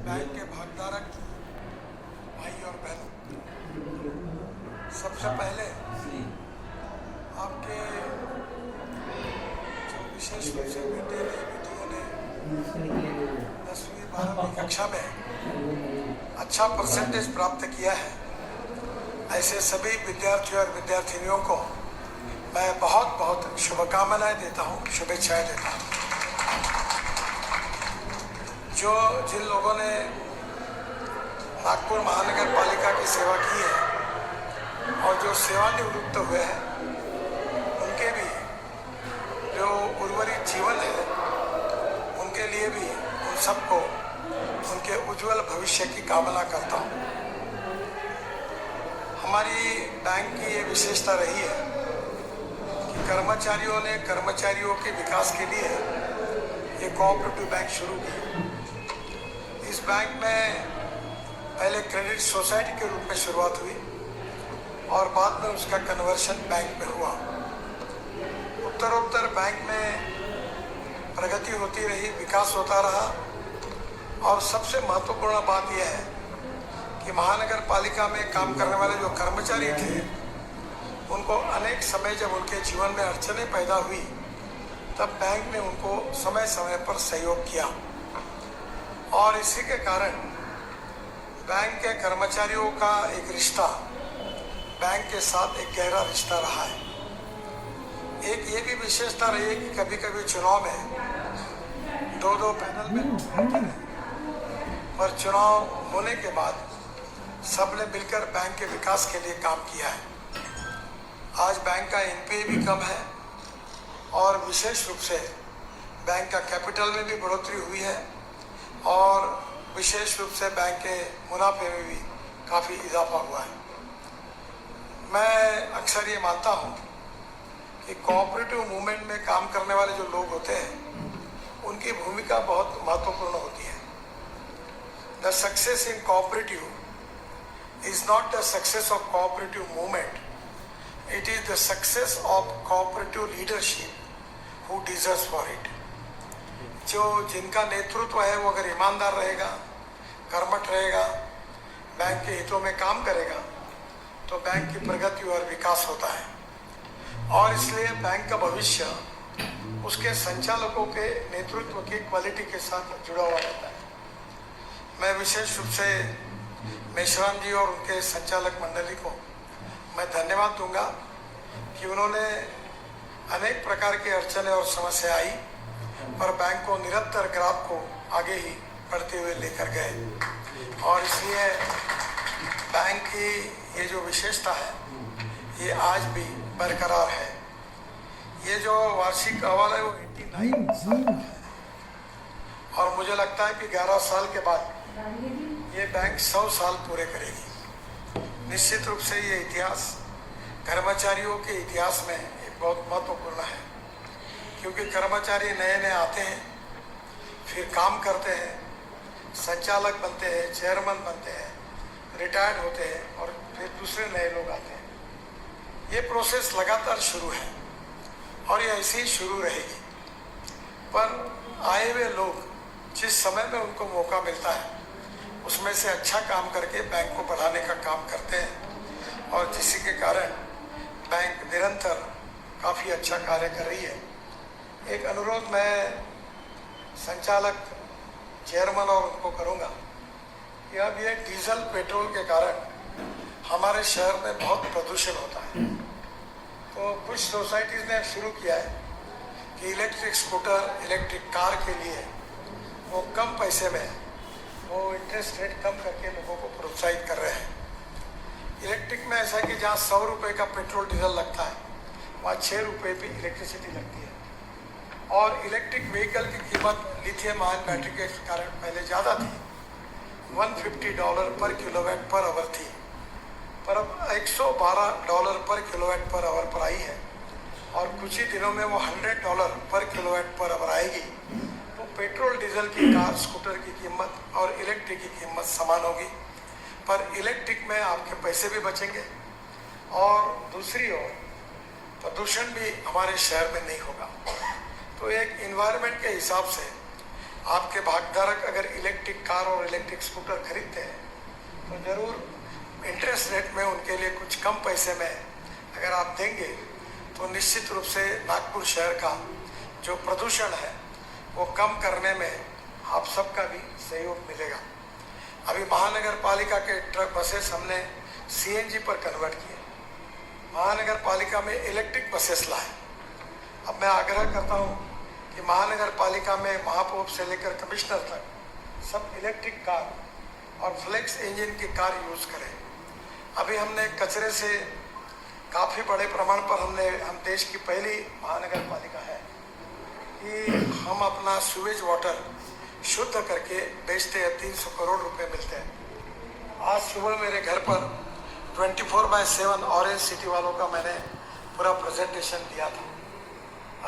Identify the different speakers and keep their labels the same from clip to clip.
Speaker 1: Bank के भागधारक भाई और बहनों, सबसे पहले आपके जो विशेष रूप से बेटे ने बेटियों ने 10वीं 12वीं कक्षा में अच्छा परसेंटेज प्राप्त किया है, ऐसे सभी विद्यार्थियों और विद्यार्थिनियों को मैं बहुत बहुत शुभकामनाएं देता हूं, शुभेच्छाएं देता हूं। जिन लोगों ने नागपुर महानगर पालिका की सेवा की है और जो सेवानिवृत्त हुए हैं, उनके भी जो उर्वरित जीवन है, उनके लिए भी उन सबको उनके उज्जवल भविष्य की कामना करता हूँ। हमारी बैंक की ये विशेषता रही है कि कर्मचारियों ने कर्मचारियों के विकास के लिए ये कोऑपरेटिव बैंक शुरू की। इस बैंक में पहले क्रेडिट सोसाइटी के रूप में शुरुआत हुई और बाद में उसका कन्वर्शन बैंक में हुआ। उत्तरोत्तर बैंक में प्रगति होती रही, विकास होता रहा और सबसे महत्वपूर्ण बात यह है कि महानगर पालिका में काम करने वाले जो कर्मचारी थे, उनको अनेक समय जब उनके जीवन में अड़चनें पैदा हुई, तब बैंक ने उनको समय समय पर सहयोग किया और इसी के कारण बैंक के कर्मचारियों का एक रिश्ता बैंक के साथ एक गहरा रिश्ता रहा है। एक ये भी विशेषता रही है कि कभी कभी चुनाव में दो पैनल में होते रहे, पर चुनाव होने के बाद सबने मिलकर बैंक के विकास के लिए काम किया है। आज बैंक का एनपीए भी कम है और विशेष रूप से बैंक का कैपिटल में भी बढ़ोतरी हुई है और विशेष रूप से बैंक के मुनाफे में भी काफ़ी इजाफा हुआ है। मैं अक्सर ये मानता हूँ कि कोऑपरेटिव मूवमेंट में काम करने वाले जो लोग होते हैं, उनकी भूमिका बहुत महत्वपूर्ण होती है। The success in cooperative is not the success of cooperative movement, it is the success of cooperative leadership who deserves for it. जिनका नेतृत्व है वो अगर ईमानदार रहेगा, कर्मठ रहेगा, बैंक के हितों में काम करेगा, तो बैंक की प्रगति और विकास होता है और इसलिए बैंक का भविष्य उसके संचालकों के नेतृत्व की क्वालिटी के साथ जुड़ा हुआ रहता है। मैं विशेष रूप से मेश्राम जी और उनके संचालक मंडली को मैं धन्यवाद दूंगा कि उन्होंने अनेक प्रकार की अड़चनें और समस्या आई पर बैंक को निरंतर ग्राफ को आगे ही बढ़ते हुए लेकर गए और इसलिए बैंक की ये जो विशेषता है ये आज भी बरकरार है। ये जो वार्षिक अहवाल है वो 89 साल का है और मुझे लगता है कि 11 साल के बाद ये बैंक 100 साल पूरे करेगी। निश्चित रूप से ये इतिहास कर्मचारियों के इतिहास में एक बहुत महत्वपूर्ण है, क्योंकि कर्मचारी नए नए आते हैं, फिर काम करते हैं, संचालक बनते हैं, चेयरमैन बनते हैं, रिटायर्ड होते हैं और फिर दूसरे नए लोग आते हैं। ये प्रोसेस लगातार शुरू है और ये ऐसे ही शुरू रहेगी। पर आए हुए लोग जिस समय में उनको मौका मिलता है, उसमें से अच्छा काम करके बैंक को बढ़ाने का काम करते हैं और जिसी के कारण बैंक निरंतर काफ़ी अच्छा कार्य कर रही है। एक अनुरोध मैं संचालक चेयरमैन और उनको करूंगा कि अब ये डीजल पेट्रोल के कारण हमारे शहर में बहुत प्रदूषण होता है, तो कुछ सोसाइटीज़ ने शुरू किया है कि इलेक्ट्रिक स्कूटर, इलेक्ट्रिक कार के लिए वो कम पैसे में वो इंटरेस्ट रेट कम करके लोगों को प्रोत्साहित कर रहे हैं। इलेक्ट्रिक में ऐसा है कि जहाँ 100 रुपये का पेट्रोल डीजल लगता है, वहाँ 6 रुपये की इलेक्ट्रिसिटी लगती है और इलेक्ट्रिक व्हीकल की कीमत लिथियम आयन बैटरी के कारण पहले ज़्यादा थी, $150 पर किलोवाट पर आवर थी, पर अब $112 पर किलोवाट पर आवर पर आई है और कुछ ही दिनों में वो $100 पर किलोवाट पर आवर आएगी। तो पेट्रोल डीजल की कार, स्कूटर की कीमत और इलेक्ट्रिक की कीमत समान होगी, पर इलेक्ट्रिक में आपके पैसे भी बचेंगे और दूसरी ओर प्रदूषण भी हमारे शहर में नहीं होगा। तो एक इन्वायरमेंट के हिसाब से आपके भागधारक अगर इलेक्ट्रिक कार और इलेक्ट्रिक स्कूटर खरीदते हैं तो ज़रूर इंटरेस्ट रेट में उनके लिए कुछ कम पैसे में अगर आप देंगे तो निश्चित रूप से नागपुर शहर का जो प्रदूषण है वो कम करने में आप सबका भी सहयोग मिलेगा। अभी महानगर पालिका के ट्रक बसेस हमने सीएनजी पर कन्वर्ट किए, महानगर पालिका में इलेक्ट्रिक बसेस लाए। अब मैं आग्रह करता हूँ कि महानगर पालिका में महापौर से लेकर कमिश्नर तक सब इलेक्ट्रिक कार और फ्लेक्स इंजन की कार यूज़ करें। अभी हमने कचरे से काफ़ी बड़े प्रमाण पर हम देश की पहली महानगर पालिका है कि हम अपना सीवेज वाटर शुद्ध करके बेचते हैं, 300 करोड़ रुपए मिलते हैं। आज सुबह मेरे घर पर 24/7 ऑरेंज सिटी वालों का मैंने पूरा प्रेजेंटेशन दिया था।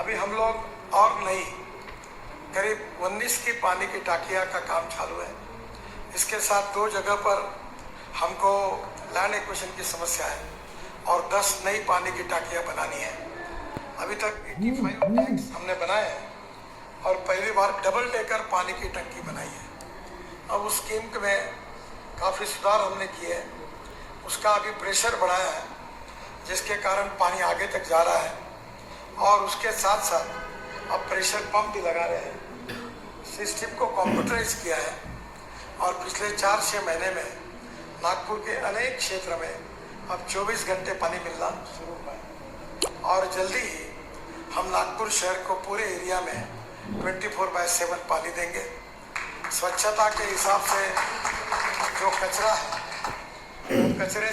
Speaker 1: अभी हम लोग और नई करीब 19 की पानी की टाकिया का काम चालू है। इसके साथ 2 जगह पर हमको लैंड एक्विजिशन की समस्या है और 10 नई पानी की टाकियाँ बनानी है। अभी तक 85 टैंक्स हमने बनाए हैं और पहली बार डबल डेकर पानी की टंकी बनाई है। अब उस स्कीम में काफ़ी सुधार हमने किए हैं, उसका अभी प्रेशर बढ़ाया है जिसके कारण पानी आगे तक जा रहा है और उसके साथ साथ अब प्रेशर पंप भी लगा रहे हैं। सिस्टम को कंप्यूटराइज किया है और पिछले 4-6 महीने में नागपुर के अनेक क्षेत्र में अब 24 घंटे पानी मिलना शुरू हुआ है और जल्दी ही हम नागपुर शहर को पूरे एरिया में 24/7 पानी देंगे। स्वच्छता के हिसाब से जो कचरा है, कचरे